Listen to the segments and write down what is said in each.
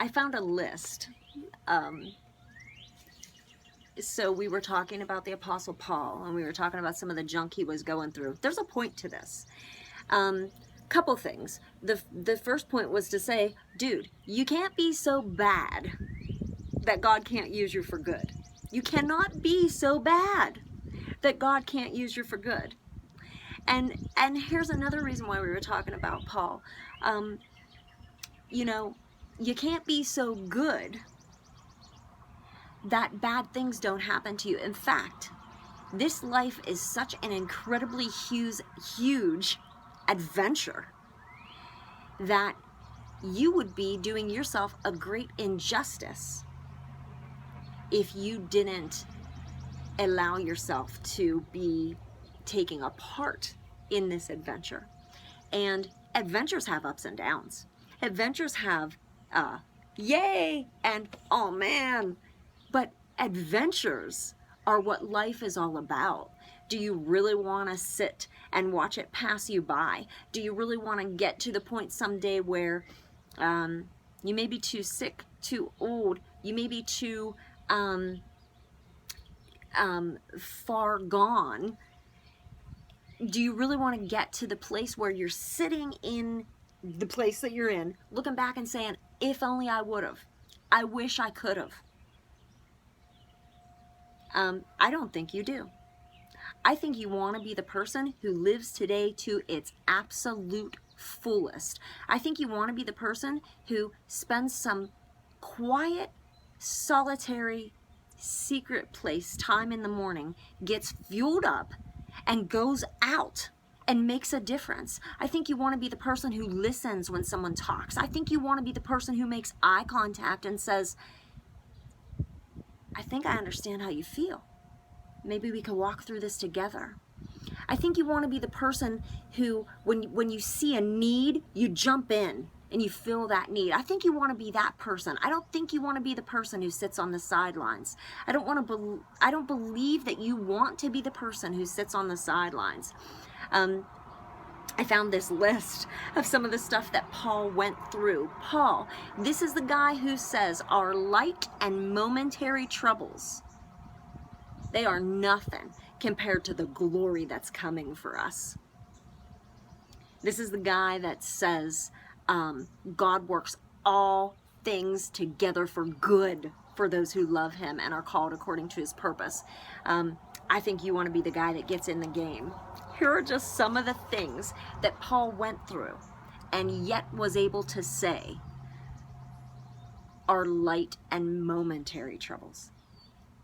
I found a list. So we were talking about the Apostle Paul, and we were talking about some of the junk he was going through. There's a point to this. Couple things. The first point was to say, dude, you can't be so bad that God can't use you for good. You cannot be so bad that God can't use you for good. And here's another reason why we were talking about Paul. You know, you can't be so good that bad things don't happen to you. In fact, this life is such an incredibly huge adventure that you would be doing yourself a great injustice if you didn't allow yourself to be taking a part in this adventure. And adventures have ups and downs. Adventures have yay and oh man. But adventures are what life is all about. Do you really want to sit and watch it pass you by? Do you really want to get to the point someday where you may be too sick, too old, you may be too far gone? Do you really want to get to the place where you're sitting in the place that you're in, looking back and saying, if only I would have, I wish I could have? I don't think you do. I think you want to be the person who lives today to its absolute fullest. I think you want to be the person who spends some quiet, solitary, secret place time in the morning, gets fueled up, and goes out and makes a difference. I think you want to be the person who listens when someone talks. I think you want to be the person who makes eye contact and says, I think I understand how you feel. Maybe we could walk through this together. I think you want to be the person who, when you see a need, you jump in and you fill that need. I think you want to be that person. I don't think you want to be the person who sits on the sidelines. I don't believe that you want to be the person who sits on the sidelines. I found this list of some of the stuff that Paul went through. Paul, this is the guy who says our light and momentary troubles, they are nothing compared to the glory that's coming for us. This is the guy that says God works all things together for good for those who love him and are called according to his purpose. I think you want to be the guy that gets in the game. Here are just some of the things that Paul went through and yet was able to say are light and momentary troubles.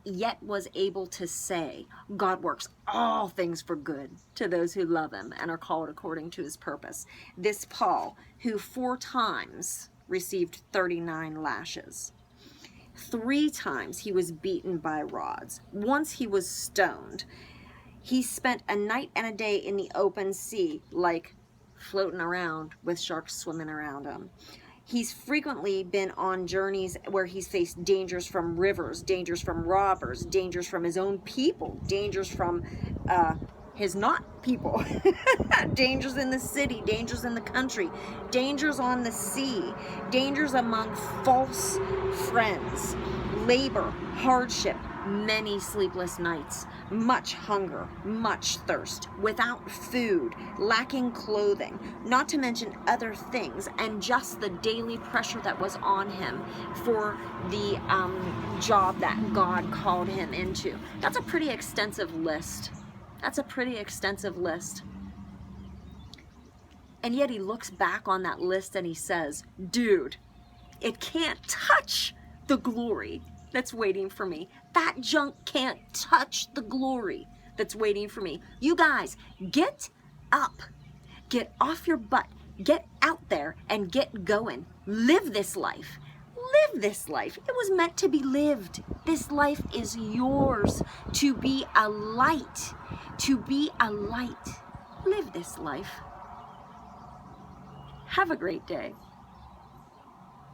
Yet was able to say God works all things for good to those who love him and are called according to his purpose. This Paul, who 4 times received 39 lashes. 3 times he was beaten by rods. Once he was stoned. He spent a night and a day in the open sea, like floating around with sharks swimming around him. He's frequently been on journeys where he's faced dangers from rivers, dangers from robbers, dangers from his own people, dangers from his not people, dangers in the city, dangers in the country, dangers on the sea, dangers among false friends, labor, hardship, many sleepless nights, much hunger, much thirst, without food, lacking clothing, not to mention other things, and just the daily pressure that was on him for the job that God called him into. That's a pretty extensive list. That's a pretty extensive list. And yet he looks back on that list and he says, dude, it can't touch the glory that's waiting for me. That junk can't touch the glory that's waiting for me. You guys, get up. Get off your butt. Get out there and get going. Live this life. Live this life. It was meant to be lived. This life is yours to be a light. To be a light. Live this life. Have a great day.